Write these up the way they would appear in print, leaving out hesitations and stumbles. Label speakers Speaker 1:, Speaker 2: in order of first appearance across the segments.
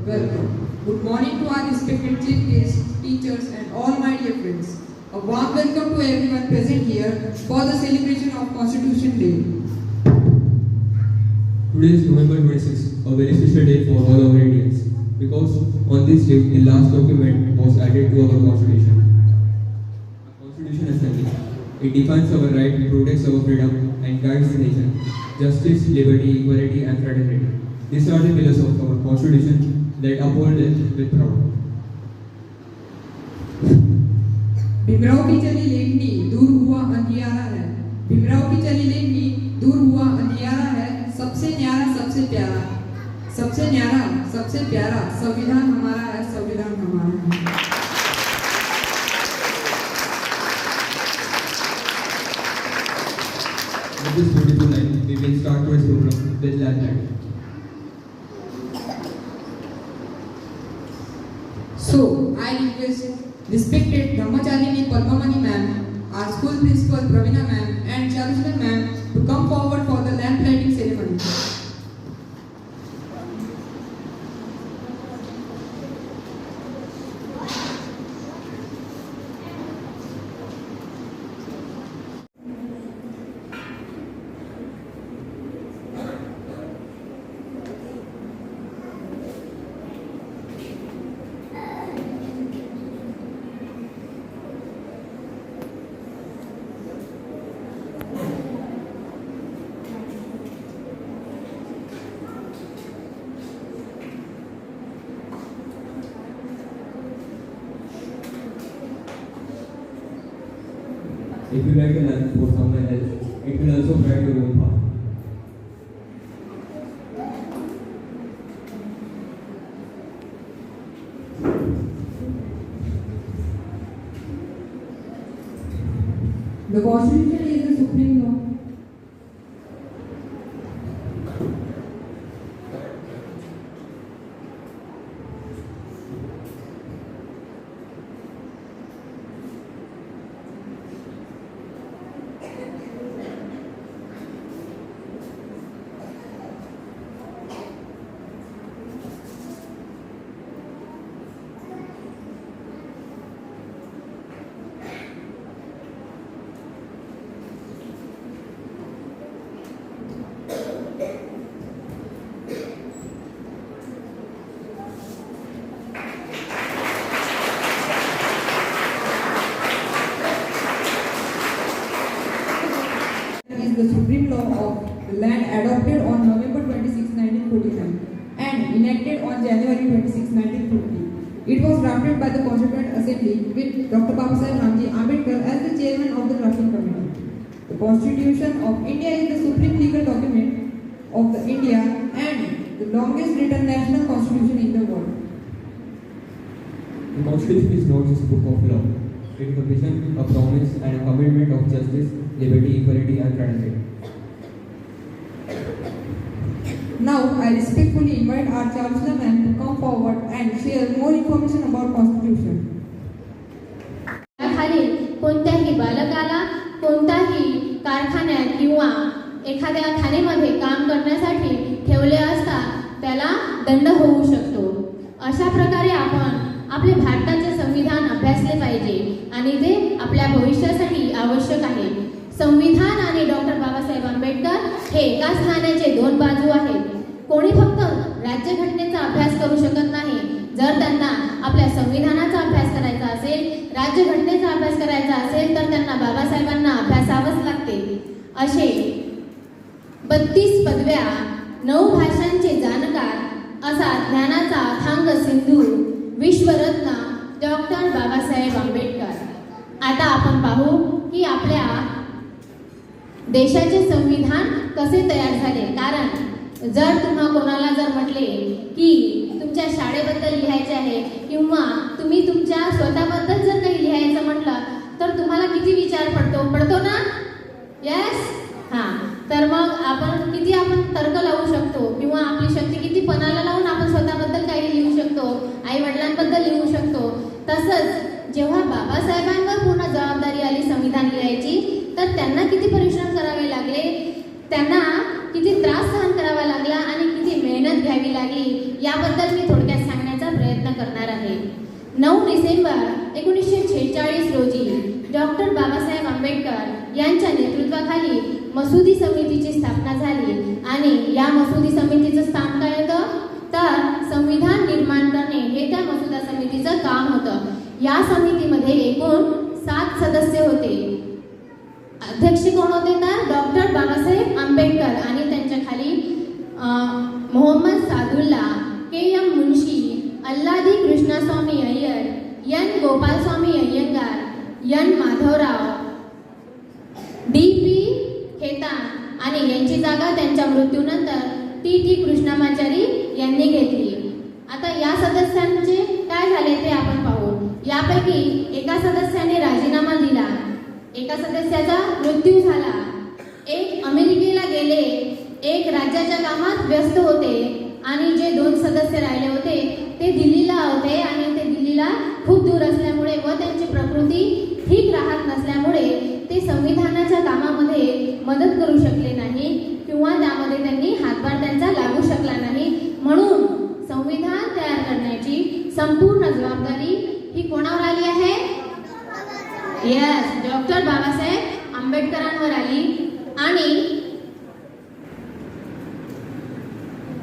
Speaker 1: Welcome. Good morning to our respected chief guests, teachers and all my dear friends. A warm welcome to everyone present here for the celebration of Constitution Day.
Speaker 2: Today is November 26th, a very special day for all our Indians, because on this day, the last document was added to our Constitution. Our Constitution is nothing. It defines our right, protects our freedom, and guides the nation. Justice, liberty, equality, and fraternity. These are the pillars of our Constitution that uphold it with pride.
Speaker 1: Bhimrao की चली लेखनी दूर हुआ अंधियारा है, भीमराव की चली लेखनी दूर हुआ अंधियारा है, सबसे न्यारा सबसे प्यारा, सबसे न्यारा सबसे प्यारा संविधान हमारा है, संविधान हमारा है.
Speaker 2: With this beautiful line, we will start today's program with land line.
Speaker 1: So, I request respected Brahmacharya Padmamani ma'am, our school principal Pravina ma'am and Charushna ma'am to come forward for the land planting ceremony.
Speaker 2: If you like a land for someone else, it will also guide your own path.
Speaker 1: The Constitution is the supreme law. Is the supreme law of the land adopted on November 26, 1949 and enacted on January 26, 1950. It was drafted by the Constituent Assembly with Dr. Babasaheb Ramji Ambedkar as the chairman of the drafting committee. The Constitution of India is the supreme legal document of the India and the longest written national constitution in the world.
Speaker 2: The Constitution is not just a book of law. It is a vision, a promise, and a commitment of justice, liberty, equality, and fraternity.
Speaker 1: Now, I respectfully invite our Chancellor ma'am to come forward and share more information about Constitution.
Speaker 3: खालील कोणत्याही बालकाला कोणत्याही कारखान्यात किंवा एखाद्या खाणीमध्ये काम करण्यासाठी ठेवले असता त्याला दंड होऊ शकतो. अशा प्रकारे आपण आपले भारताचे संविधान अभ्यासले पाहिजे आणि ते आपल्या भविष्यासाठी आवश्यक आहे. संविधान आणि डॉक्टर बाबासाहेब आंबेडकर हे एकाच नाण्याचे दोन बाजू आहेत. कोणी फक्त राज्यघटनेचा अभ्यास करू शकत नाही. जर त्यांना आपल्या संविधानाचा अभ्यास करायचा असेल, राज्यघटनेचा अभ्यास करायचा असेल तर त्यांना बाबासाहेबांना अभ्यासावंच लागते. असे 32 पदव्या, 9 भाषांचे जाणकार असा ज्ञानाचा अथांग सिंधू विश्वरत्न डॉक्टर बाबासाहेब आंबेडकर. आता आपण पाहू की आपल्या देशाचे संविधान कसे तयार झाले. कारण जर तुम्हा कोणाला जर म्हटले की तुमच्या शाळेबद्दल लिहायचे आहे किंवा तुम्ही तुमच्या स्वतःबद्दल जर काही लिहायचं म्हटलं तर तुम्हाला किती विचार पडतो ना. यस, हां. तर मग आपण तर्क लावू शकतो किंवा आपली शक्ती किती पणाला लावून आपण स्वतःबद्दल काही लिहू शकतो, आई वडिलांबद्दल लिहू शकतो. तसंच जेव्हा बाबासाहेबांवर पूर्ण जबाबदारी आली संविधान लिहायची तर त्यांना किती परिश्रम करावे लागले, त्यांना किती त्रास सहन करावा लागला आणि किती मेहनत घ्यावी लागली याबद्दल मी थोडक्यात सांगते. 9 डिसेंबर 1946 रोजी डॉक्टर बाबासाहेब आंबेडकर यांच्या नेतृत्वाखाली मसुदी समितीची स्थापना झाली आणि या मसुदी समितीचं स्थान काय होतं तर संविधान निर्माण करणे हे त्या मसुदा समितीचं काम होतं. या समितीमध्ये एकूण 7 सदस्य होते. अध्यक्ष कोण होते तर डॉक्टर बाबासाहेब आंबेडकर आणि त्यांच्या खाली Mohammed Saadulla, K M. Munshi, Alladi Krishnaswami Ayyar, N. Gopalaswami Ayyangar, N. Madhavrao, D P. Khaitan आणि यांची जागा त्यांच्या मृत्यूनंतर टी.टी. कृष्णमाचारी यांनी घेतली. आता या सदस्यांचे काय झाले ते आपण पाहू. यापैकी एका सदस्याने राजीनामा दिला, एका सदस्याचा मृत्यू झाला, एक अमेरिकेला गेले, एक राज्याच्या कामात व्यस्त होते आणि जे 2 सदस्य राहिले होते ते दिल्लीला होते आणि ते दिल्लीला खूप दूर असल्यामुळे व त्यांची प्रकृती ठीक राहत नसल्यामुळे ते संविधानाच्या कामामध्ये मदत करू शकले नाही किंवा त्यामध्ये त्यांनी हातभार त्यांचा लागू शकला नाही. म्हणून संविधान तयार करण्याची संपूर्ण जबाबदारी ही कोणावर आली आहे? यस, डॉक्टर बाबासाहेब आंबेडकरांवर आली. आणि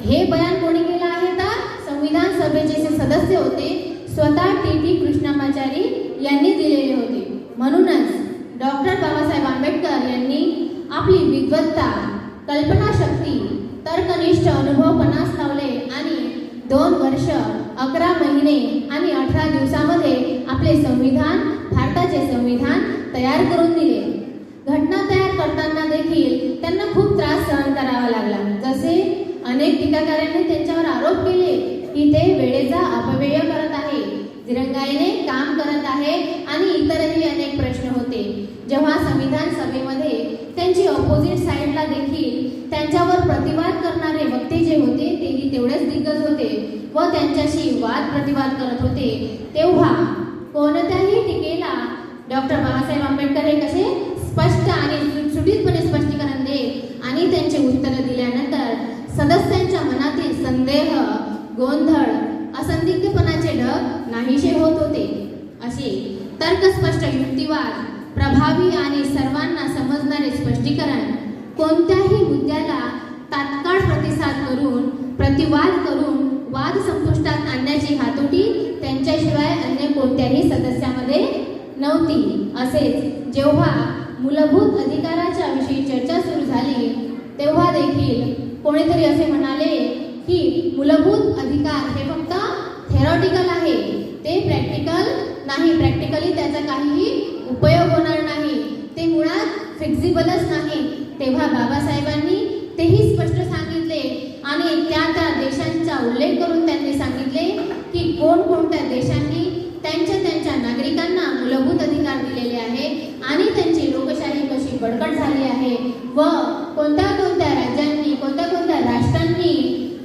Speaker 3: हे बयान कोणी केलं आहे तर संविधान सभेचे जे सदस्य होते स्वतः टी.टी. कृष्णमाचारी यांनी दिलेले होते. म्हणूनच डॉक्टर बाबासाहेब आंबेडकर यांनी आपली विद्वत्ता, कल्पनाशक्ती, तर्कनिष्ठ अनुभव पणास लावले आणि 2 वर्ष 11 महिने आणि 18 दिवसामध्ये आपले संविधान, भारताचे संविधान तयार करून दिले. घटना तयार करताना देखील त्यांना खूप त्रास सहन करावा लागला. जसे अनेक टीकाकारांनी त्यांच्यावर आरोप केले की ते वेळेचा अपव्यय करत आहे, दिरंगाईने काम करत आहे आणि इतरही अनेक प्रश्न होते. जेव्हा संविधान सभेमध्ये त्यांची ऑपोजिट साईडला देखील त्यांच्यावर प्रतिवाद करणारे वक्ते जे होते तेही तेवढेच दिग्गज होते व त्यांच्याशी वाद प्रतिवाद करत होते, तेव्हा कोणत्याही टीकेला डॉक्टर बाबासाहेब आंबेडकर हे कसे स्पष्ट आणि सुटसुटीतपणे स्पष्टीकरण देत आणि त्यांचे उत्तर दिल्यानंतर सदस्यांच्या मनातील संदेह, गोंधळ, असंदिग्धपणाचे ढग नाहीसे होत होते. असे तर्कस्पष्ट युक्तिवाद, प्रभावी आणि सर्वांना समजणारे स्पष्टीकरण, कोणत्याही मुद्द्याला तात्काळ प्रतिसाद करून, प्रतिवाद करून वाद संपुष्टात आणण्याची हातोटी त्यांच्याशिवाय अन्य कोणत्याही सदस्यामध्ये नव्हती. असेच जेव्हा मूलभूत अधिकाराच्या विषयी चर्चा सुरू झाली तेव्हा देखील कोणीतरी असे म्हणाले की मूलभूत अधिकार हे फक्त थेरॉटिकल आहे, ते प्रॅक्टिकल नाही, प्रॅक्टिकली त्याचा काहीही उपयोग होणार नाही, ते मुळात फिक्झिबलच नाही. तेव्हा बाबासाहेबांनी तेही स्पष्ट सांगितले आणि त्या देशांचा उल्लेख करून त्यांनी सांगितले की कोणकोणत्या देशांनी त्यांच्या नागरिकांना मूलभूत अधिकार दिलेले आहे आणि त्यांची लोकशाही कशी बळकट झाली आहे व कोणत्या राज्यांनी, कोणत्या राष्ट्रांनी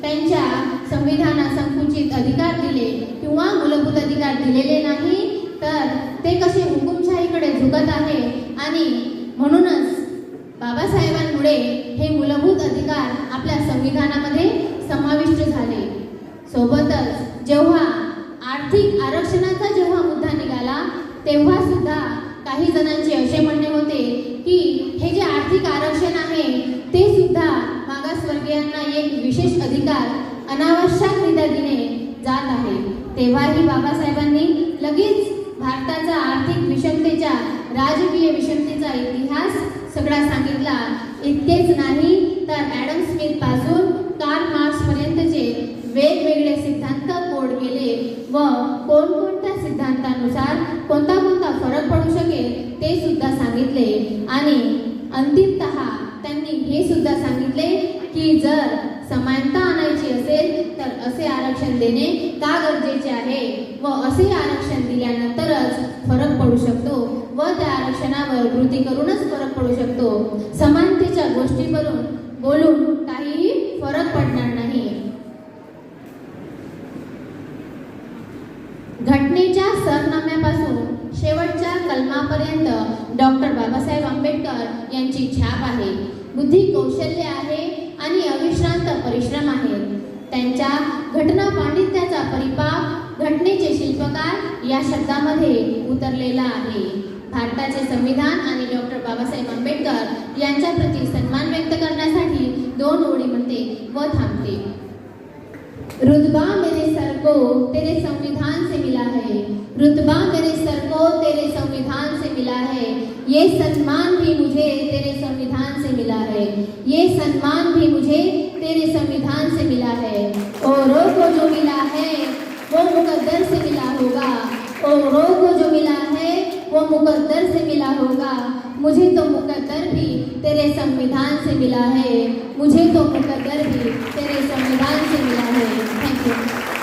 Speaker 3: त्यांच्या संविधानात संकुचित अधिकार दिले किंवा मूलभूत अधिकार दिलेले नाही, तर ते कसे हुकुमशाहीकडे झुकत आहे. आणि म्हणूनच बाबासाहेबांमुळे हे मूलभूत अधिकार आपल्या संविधानामध्ये समाविष्ट झाले. सोबतच जेव्हा आर्थिक आरक्षणाचा जेव्हा मुद्दा निघाला तेव्हा सुद्धा काही जणांचे असे म्हणणे होते की हे जे आर्थिक आरक्षण आहे ते सुद्धा मागासवर्गीयांना एक विशेष अधिकार अनावश्यकरित्या दिले जात आहे. तेव्हाही बाबासाहेबांनी लगेच भारताचा आर्थिक विषमतेच्या, राजकीय विषमतेचा इतिहास सगळा सांगितला. इतकेच नाही तर ॲडम स्मिथ पासून कार्ल मार्क्स पर्यंतचे वेगवेगळे सिद्धांत कोड केले व कोणकोणत्या सिद्धांतानुसार कोणता फरक पडू शकेल ते सुद्धा सांगितले. आणि अंतिमतः त्यांनी हे सुद्धा सांगितले की जर समानता आणायची असेल तर असे आरक्षण देणे का गरजेचे आहे व असे आरक्षण दिल्यानंतरच फरक पडू शकतो व त्या आरक्षणावर कृती करूनच फरक पडू शकतो. समानतेच्या गोष्टीवरून बोलून काहीही फरक पडणार नाही. घटनेच्या सरनाम्यापासून शेवटच्या कलमापर्यंत डॉक्टर बाबासाहेब आंबेडकर यांची छाप आहे. बुद्धी कौशल्य आहे आणि अविश्रांत परिश्रम आहे. त्यांच्या घटना पांडित्याचा परिपाक घटनेचे शिल्पकार या शब्दामध्ये उतरलेला आहे. भारताचे संविधान आणि डॉक्टर बाबासाहेब आंबेडकर यांच्या प्रती सन्मान व्यक्त करण्यासाठी 2 ओळी म्हणते व थांबते. रुतबा मेरे सर को तेरे संविधान से मिला है, रुतबा मेरे सर को तेरे संविधान से मिला है, ये सम्मान भी मुझे तेरे संविधान से मिला है, ये सम्मान भी मुझे तेरे संविधान से मिला है. औरों को जो मिला है वो मुकद्दर से मिला होगा, औरों को जो मिला है वो मुकद्दर से मिला होगा, मुझे तो मुकद्दर भी तेरे संविधान से मिला है, मुझे तो मुकद्दर भी तेरे संविधान से मिला है. Thank you.